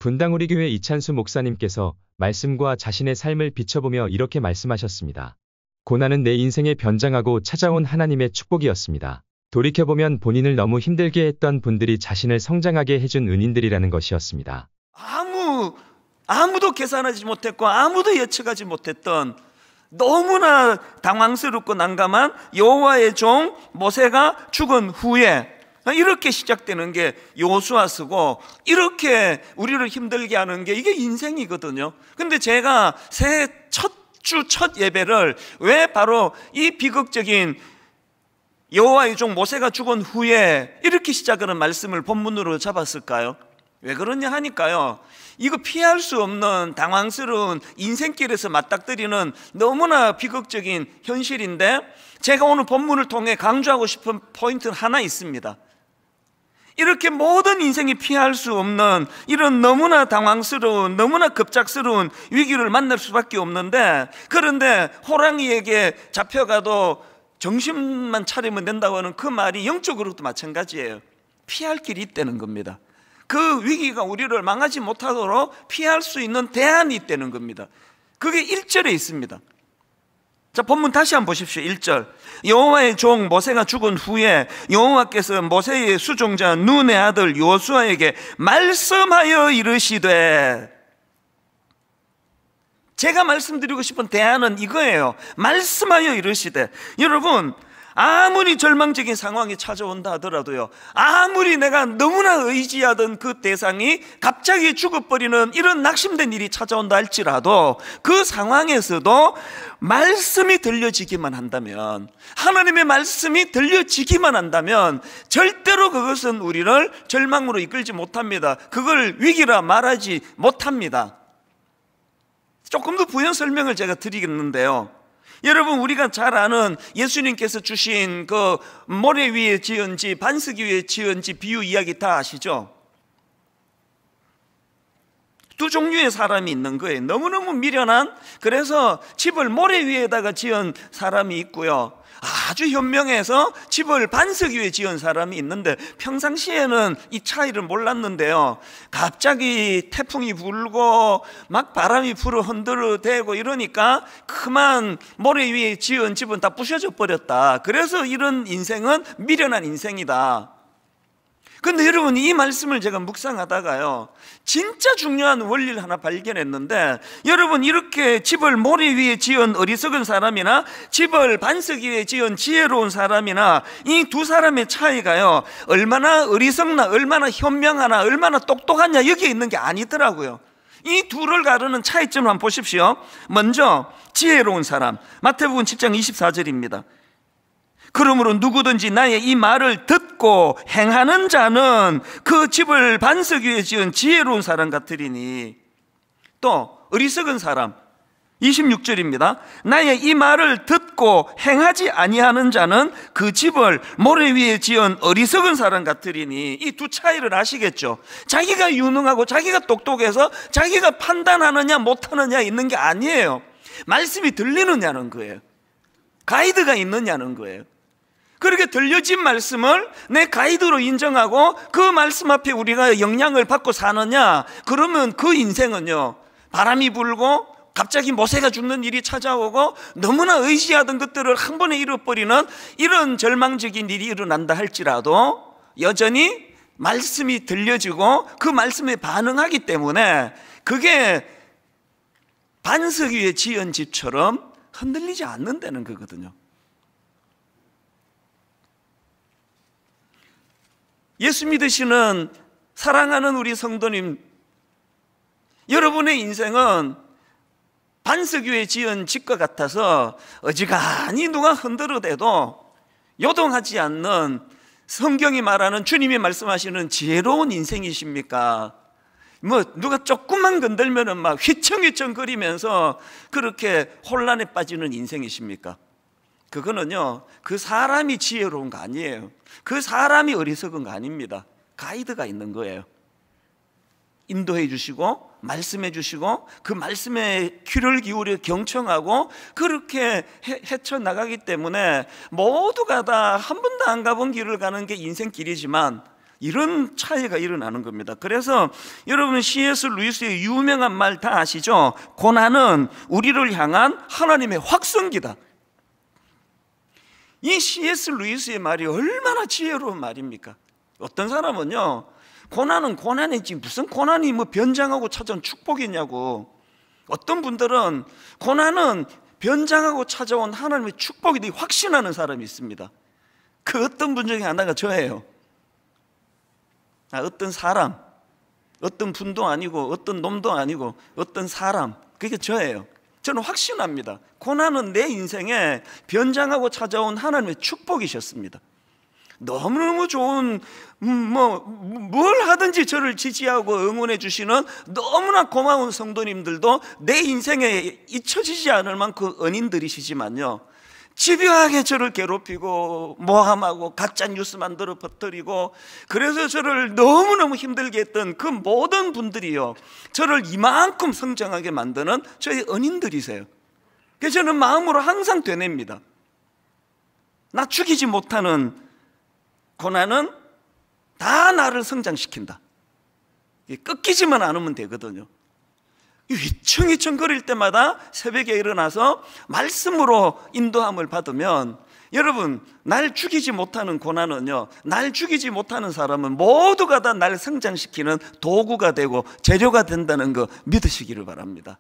분당 우리 교회 이찬수 목사님께서 말씀과 자신의 삶을 비춰보며 이렇게 말씀하셨습니다. 고난은 내 인생의 변장하고 찾아온 하나님의 축복이었습니다. 돌이켜보면 본인을 너무 힘들게 했던 분들이 자신을 성장하게 해준 은인들이라는 것이었습니다. 아무도 계산하지 못했고 아무도 예측하지 못했던 너무나 당황스럽고 난감한 여호와의 종 모세가 죽은 후에 이렇게 시작되는 게 여호수아서고, 이렇게 우리를 힘들게 하는 게 이게 인생이거든요. 근데 제가 새해 첫 주 첫 예배를 왜 바로 이 비극적인 여호와의 종 모세가 죽은 후에 이렇게 시작하는 말씀을 본문으로 잡았을까요? 왜 그러냐 하니까요, 이거 피할 수 없는 당황스러운 인생길에서 맞닥뜨리는 너무나 비극적인 현실인데, 제가 오늘 본문을 통해 강조하고 싶은 포인트는 하나 있습니다. 이렇게 모든 인생이 피할 수 없는 이런 너무나 당황스러운, 너무나 급작스러운 위기를 만날 수밖에 없는데, 그런데 호랑이에게 잡혀가도 정신만 차리면 된다고 하는 그 말이 영적으로도 마찬가지예요. 피할 길이 있다는 겁니다. 그 위기가 우리를 망하지 못하도록 피할 수 있는 대안이 있다는 겁니다. 그게 1절에 있습니다. 자, 본문 다시 한번 보십시오. 1절. 여호와의 종 모세가 죽은 후에 여호와께서 모세의 수종자 눈의 아들 여호수아에게 말씀하여 이르시되, 제가 말씀드리고 싶은 대안은 이거예요. 말씀하여 이르시되, 여러분, 아무리 절망적인 상황이 찾아온다 하더라도요, 아무리 내가 너무나 의지하던 그 대상이 갑자기 죽어버리는 이런 낙심된 일이 찾아온다 할지라도, 그 상황에서도 말씀이 들려지기만 한다면, 하나님의 말씀이 들려지기만 한다면 절대로 그것은 우리를 절망으로 이끌지 못합니다. 그걸 위기라 말하지 못합니다. 조금 더 부연 설명을 제가 드리겠는데요, 여러분, 우리가 잘 아는 예수님께서 주신 그 모래 위에 지은 집, 반석 위에 지은 집 비유 이야기 다 아시죠? 두 종류의 사람이 있는 거예요. 너무너무 미련한, 그래서 집을 모래 위에다가 지은 사람이 있고요, 아주 현명해서 집을 반석 위에 지은 사람이 있는데, 평상시에는 이 차이를 몰랐는데요, 갑자기 태풍이 불고 막 바람이 불어 흔들어대고 이러니까 그만 모래 위에 지은 집은 다 부셔져 버렸다. 그래서 이런 인생은 미련한 인생이다. 근데 여러분, 이 말씀을 제가 묵상하다가요, 진짜 중요한 원리를 하나 발견했는데, 여러분, 이렇게 집을 모래 위에 지은 어리석은 사람이나 집을 반석 위에 지은 지혜로운 사람이나, 이 두 사람의 차이가요, 얼마나 어리석나, 얼마나 현명하나, 얼마나 똑똑하냐, 여기에 있는 게 아니더라고요. 이 둘을 가르는 차이점을 한번 보십시오. 먼저 지혜로운 사람, 마태복음 10장 24절입니다. 그러므로 누구든지 나의 이 말을 듣고 행하는 자는 그 집을 반석 위에 지은 지혜로운 사람 같으리니. 또 어리석은 사람 26절입니다. 나의 이 말을 듣고 행하지 아니하는 자는 그 집을 모래 위에 지은 어리석은 사람 같으리니. 이 두 차이를 아시겠죠? 자기가 유능하고 자기가 똑똑해서 자기가 판단하느냐 못하느냐 있는 게 아니에요. 말씀이 들리느냐는 거예요. 가이드가 있느냐는 거예요. 그렇게 들려진 말씀을 내 가이드로 인정하고 그 말씀 앞에 우리가 영향을 받고 사느냐, 그러면 그 인생은요, 바람이 불고 갑자기 모세가 죽는 일이 찾아오고 너무나 의지하던 것들을 한 번에 잃어버리는 이런 절망적인 일이 일어난다 할지라도 여전히 말씀이 들려지고 그 말씀에 반응하기 때문에 그게 반석 위에 지은 집처럼 흔들리지 않는다는 거거든요. 예수 믿으시는 사랑하는 우리 성도님, 여러분의 인생은 반석 위에 지은 집과 같아서 어지간히 누가 흔들어대도 요동하지 않는, 성경이 말하는, 주님이 말씀하시는 지혜로운 인생이십니까? 뭐 누가 조금만 건들면은 막 휘청휘청 거리면서 그렇게 혼란에 빠지는 인생이십니까? 그거는요, 그 사람이 지혜로운 거 아니에요. 그 사람이 어리석은 거 아닙니다. 가이드가 있는 거예요. 인도해 주시고 말씀해 주시고 그 말씀에 귀를 기울여 경청하고 그렇게 헤쳐나가기 때문에 모두가 다 한 번도 안 가본 길을 가는 게 인생길이지만, 이런 차이가 일어나는 겁니다. 그래서 여러분 C.S. 루이스의 유명한 말 다 아시죠? 고난은 우리를 향한 하나님의 확성기다. 이 C.S. 루이스의 말이 얼마나 지혜로운 말입니까? 어떤 사람은요, 고난은 고난이지 무슨 고난이 뭐 변장하고 찾아온 축복이냐고. 어떤 분들은 고난은 변장하고 찾아온 하나님의 축복이 확신하는 사람이 있습니다. 그 어떤 분 중에 하나가 저예요. 어떤 사람, 어떤 분도 아니고 어떤 놈도 아니고 어떤 사람, 그게 저예요. 저는 확신합니다. 고난은 내 인생에 변장하고 찾아온 하나님의 축복이셨습니다. 너무너무 좋은 뭘 하든지 저를 지지하고 응원해 주시는 너무나 고마운 성도님들도 내 인생에 잊혀지지 않을 만큼 은인들이시지만요, 집요하게 저를 괴롭히고 모함하고 가짜 뉴스 만들어 퍼뜨리고 그래서 저를 너무너무 힘들게 했던 그 모든 분들이요, 저를 이만큼 성장하게 만드는 저희 은인들이세요. 그래서 저는 마음으로 항상 되뇌입니다. 나 죽이지 못하는 고난은 다 나를 성장시킨다. 꺾이지만 않으면 되거든요. 휘청휘청 거릴 때마다 새벽에 일어나서 말씀으로 인도함을 받으면, 여러분, 날 죽이지 못하는 고난은요, 날 죽이지 못하는 사람은 모두가 다 날 성장시키는 도구가 되고 재료가 된다는 거 믿으시기를 바랍니다.